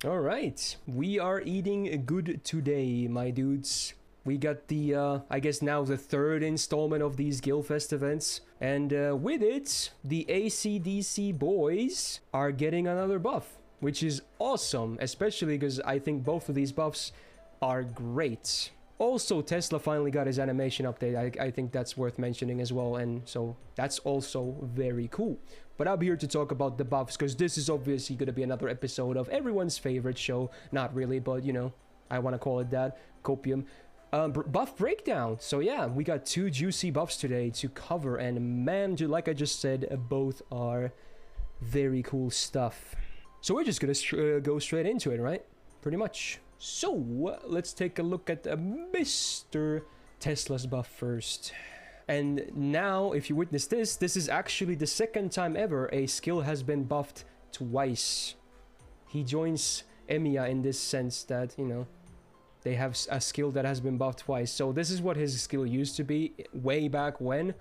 Alright, we are eating good today, my dudes. We got the, I guess now the third installment of these Guildfest events. And with it, the AC/DC boys are getting another buff, which is awesome, especially because I think both of these buffs are great. Also, Tesla finally got his animation update. I think that's worth mentioning as well, and so that's also very cool. But I'm here to talk about the buffs, because this is obviously going to be another episode of everyone's favorite show. Not really, but you know, I want to call it that. Copium. Buff breakdown. So yeah, we got two juicy buffs today to cover, and man, like I just said, both are very cool stuff. So we're just gonna go straight into it, right? Pretty much. So let's take a look at Mr. Tesla's buff first. And now, if you witness this, this is actually the second time ever a skill has been buffed twice. He joins Emiya in this sense that, you know, they have a skill that has been buffed twice. So this is what his skill used to be way back when.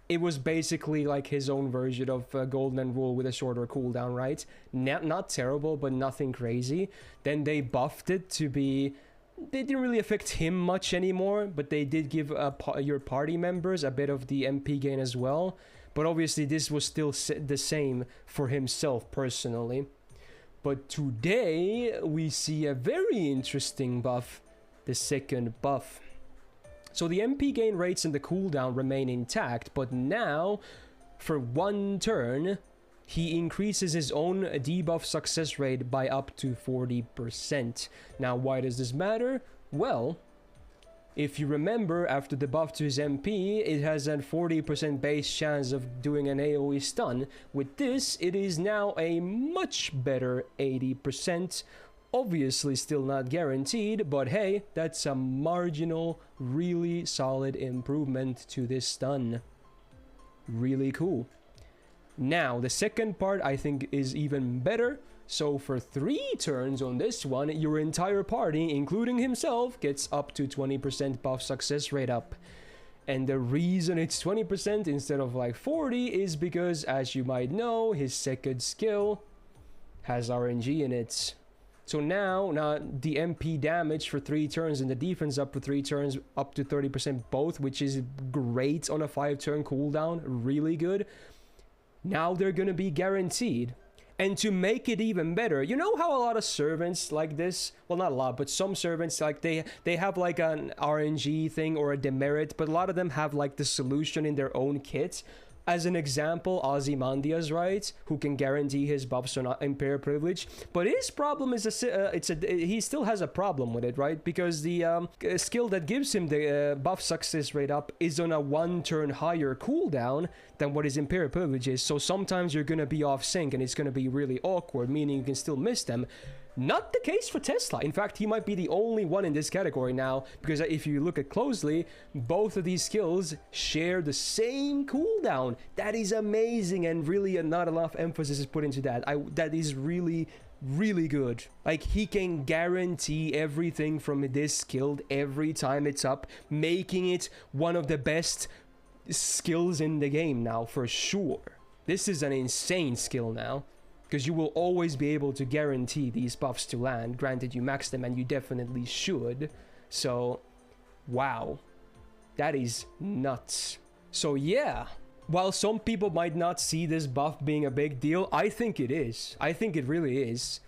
It was basically like his own version of Golden Rule with a shorter cooldown, right? Not terrible, but nothing crazy. Then they buffed it to be... They didn't really affect him much anymore, but they did give your party members a bit of the MP gain as well. But obviously this was still the same for himself personally. But today we see a very interesting buff, the second buff. So the MP gain rates and the cooldown remain intact, but now, for one turn, he increases his own debuff success rate by up to 40%. Now, why does this matter? Well, if you remember, after the buff to his MP, it has a 40% base chance of doing an AoE stun. With this, it is now a much better 80%. Obviously still not guaranteed, but hey, that's a marginal, really solid improvement to this stun. Really cool. Now, the second part I think is even better. So for 3 turns on this one, your entire party, including himself, gets up to 20% buff success rate up. And the reason it's 20% instead of like 40 is because, as you might know, his second skill has RNG in it. So now the MP damage for 3 turns and the defense up for 3 turns up to 30% both, which is great on a 5-turn cooldown, really good. Now they're gonna be guaranteed. And to make it even better, you know how a lot of servants like this, well not a lot, but some servants, like they have like an RNG thing or a demerit, but a lot of them have like the solution in their own kit. As an example, Ozymandias, right, who can guarantee his buffs on Imperial Privilege, but his problem is he still has a problem with it, right? Because the skill that gives him the buff success rate up is on a 1-turn higher cooldown than what his Imperial Privilege is. So sometimes you're gonna be off sync and it's gonna be really awkward, meaning you can still miss them. Not the case for Tesla. In fact, he might be the only one in this category now, because if you look at closely, both of these skills share the same cooldown. That is amazing, and really not enough emphasis is put into that. That is really, really good. Like, he can guarantee everything from this skill every time it's up, making it one of the best skills in the game now, for sure. This is an insane skill now, because you will always be able to guarantee these buffs to land. Granted, you max them, and you definitely should. So, wow. That is nuts. So yeah, while some people might not see this buff being a big deal, I think it is. I think it really is.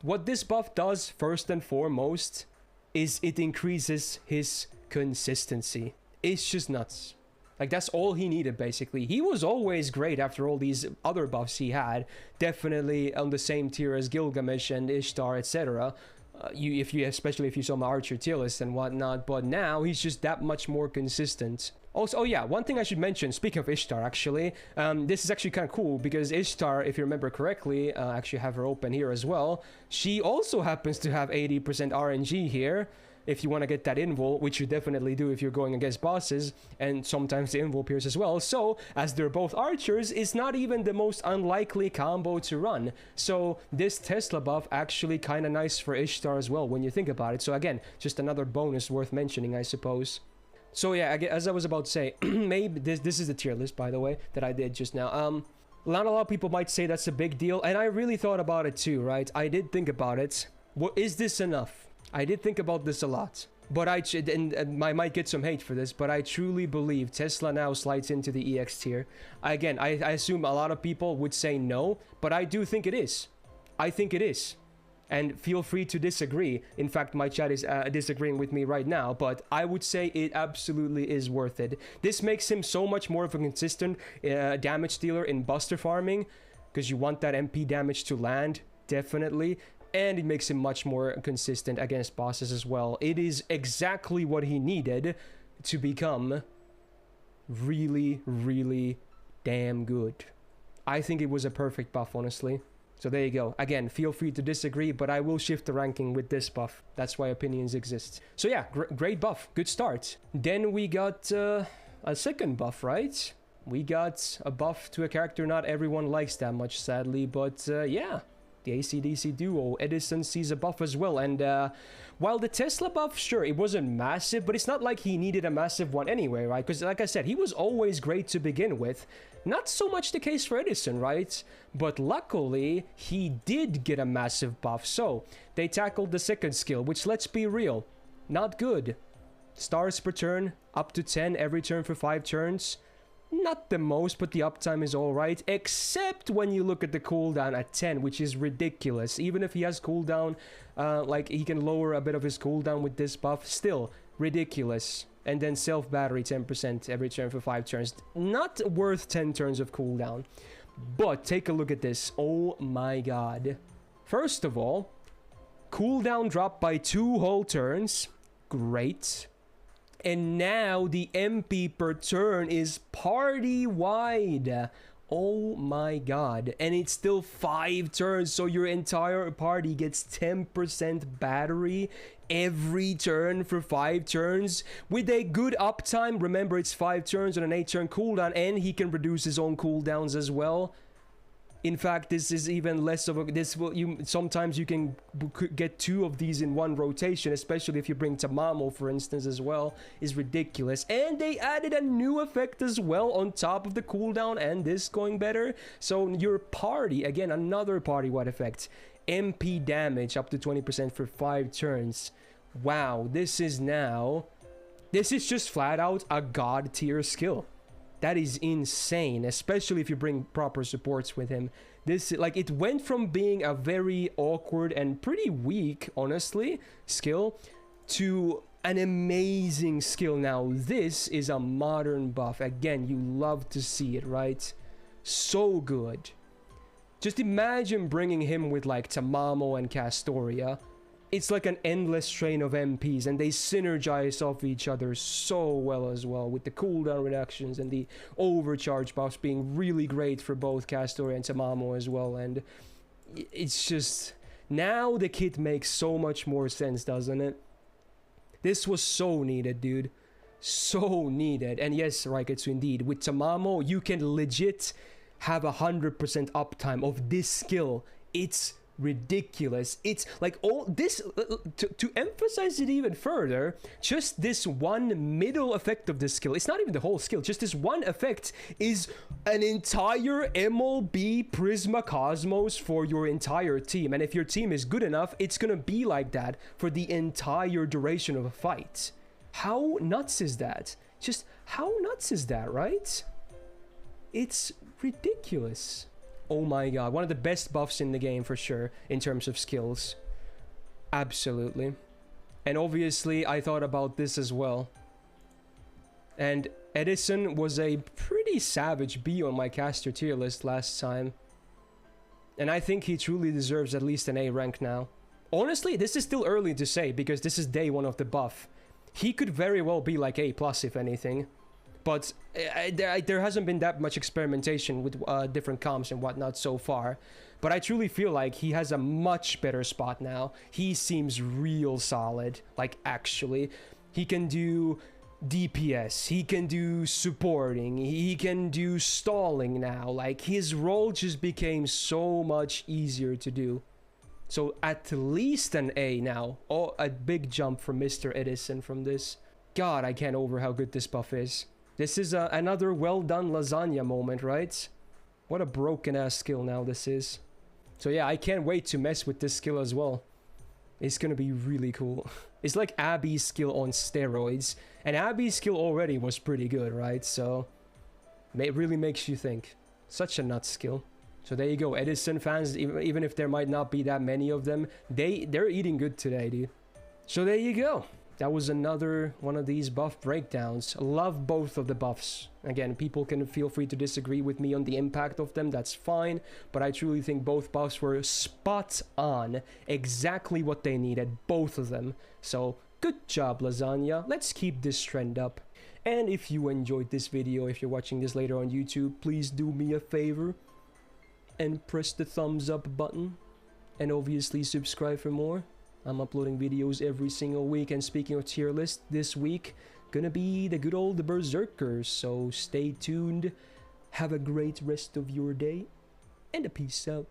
What this buff does, first and foremost, is it increases his consistency. It's just nuts. Like, that's all he needed, basically. He was always great after all these other buffs he had. Definitely on the same tier as Gilgamesh and Ishtar, etc. Especially if you saw my Archer tier list and whatnot. But now, he's just that much more consistent. Also, oh yeah, one thing I should mention, speaking of Ishtar, actually, this is actually kind of cool, because Ishtar, if you remember correctly, actually have her open here as well, she also happens to have 80% RNG here. If you want to get that invul, which you definitely do if you're going against bosses, and sometimes the invul pierce as well. So, as they're both archers, it's not even the most unlikely combo to run. So, this Tesla buff actually kind of nice for Ishtar as well, when you think about it. So again, just another bonus worth mentioning, I suppose. So yeah, as I was about to say, maybe this is the tier list, by the way, that I did just now. Not a lot of people might say that's a big deal, and I really thought about it too, right? I did think about it. What is this enough? I did think about this a lot. But and I might get some hate for this, but I truly believe Tesla now slides into the EX tier. Again, I assume a lot of people would say no, but I do think it is. I think it is. And feel free to disagree. In fact, my chat is disagreeing with me right now, but I would say it absolutely is worth it. This makes him so much more of a consistent damage dealer in buster farming, because you want that MP damage to land, definitely. And it makes him much more consistent against bosses as well. It is exactly what he needed to become really, really damn good. I think it was a perfect buff, honestly. So there you go. Again, feel free to disagree, but I will shift the ranking with this buff. That's why opinions exist. So yeah, great buff. Good start. Then we got a second buff, right? We got a buff to a character not everyone likes that much, sadly, but yeah. The AC/DC duo, Edison sees a buff as well, and while the Tesla buff, sure, it wasn't massive, but it's not like he needed a massive one anyway, right? Because like I said, he was always great to begin with. Not so much the case for Edison, right? But luckily, he did get a massive buff, so they tackled the second skill, which, let's be real, not good. Stars per turn, up to 10 every turn for 5 turns. Not the most, but the uptime is alright, except when you look at the cooldown at 10, which is ridiculous. Even if he has cooldown, like he can lower a bit of his cooldown with this buff, still ridiculous. And then self-battery 10% every turn for 5 turns. Not worth 10 turns of cooldown. But take a look at this. Oh my god. First of all, cooldown dropped by 2 whole turns. Great. And now the MP per turn is party-wide. Oh my god. And it's still 5 turns, so your entire party gets 10% battery every turn for 5 turns. With a good uptime, remember it's 5 turns on an 8-turn cooldown, and he can reduce his own cooldowns as well. In fact, this is even less of a... sometimes you can get 2 of these in one rotation, especially if you bring Tamamo, for instance, as well. Is ridiculous. And they added a new effect as well on top of the cooldown and this going better. So your party, again, another party-wide effect. MP damage up to 20% for 5 turns. Wow, this is just flat out a god tier skill. That is insane, especially if you bring proper supports with him. It went from being a very awkward and pretty weak, honestly, skill to an amazing skill now. This is a modern buff. Again, you love to see it, right? So good. Just imagine bringing him with like Tamamo and Castoria. It's like an endless train of MPs, and they synergize off each other so well as well, with the cooldown reductions and the overcharge buffs being really great for both Castoria and Tamamo as well. And it's just... now the kit makes so much more sense, doesn't it? This was so needed, dude. So needed. And yes, Raiketsu, indeed, with Tamamo, you can legit have 100% uptime of this skill. It's ridiculous. It's like all this to emphasize it even further, just this one middle effect of this skill, it's not even the whole skill, just this one effect is an entire MLB Prisma Cosmos for your entire team. And if your team is good enough, it's gonna be like that for the entire duration of a fight. How nuts is that? Just how nuts is that, right? It's ridiculous. Oh my god, one of the best buffs in the game for sure, in terms of skills. Absolutely. And obviously, I thought about this as well. And Edison was a pretty savage B on my caster tier list last time. And I think he truly deserves at least an A rank now. Honestly, this is still early to say, because this is day 1 of the buff. He could very well be like A+, if anything. But there hasn't been that much experimentation with different comps and whatnot so far. But I truly feel like he has a much better spot now. He seems real solid. Like, actually. He can do DPS. He can do supporting. He can do stalling now. Like, his role just became so much easier to do. So, at least an A now. Oh, a big jump from Mr. Edison from this. God, I can't over how good this buff is. This is another well-done lasagna moment, right? What a broken-ass skill now this is. So yeah, I can't wait to mess with this skill as well. It's gonna be really cool. It's like Abby's skill on steroids. And Abby's skill already was pretty good, right? So it really makes you think. Such a nut skill. So there you go, Edison fans, even if there might not be that many of them, they're eating good today, dude. So there you go. That was another one of these buff breakdowns. Love both of the buffs. Again, people can feel free to disagree with me on the impact of them, that's fine. But I truly think both buffs were spot on. Exactly what they needed, both of them. So, good job, Lasagna. Let's keep this trend up. And if you enjoyed this video, if you're watching this later on YouTube, please do me a favor and press the thumbs up button. And obviously subscribe for more. I'm uploading videos every single week, and speaking of tier list, this week gonna be the good old Berserkers, so stay tuned, have a great rest of your day, and a peace out.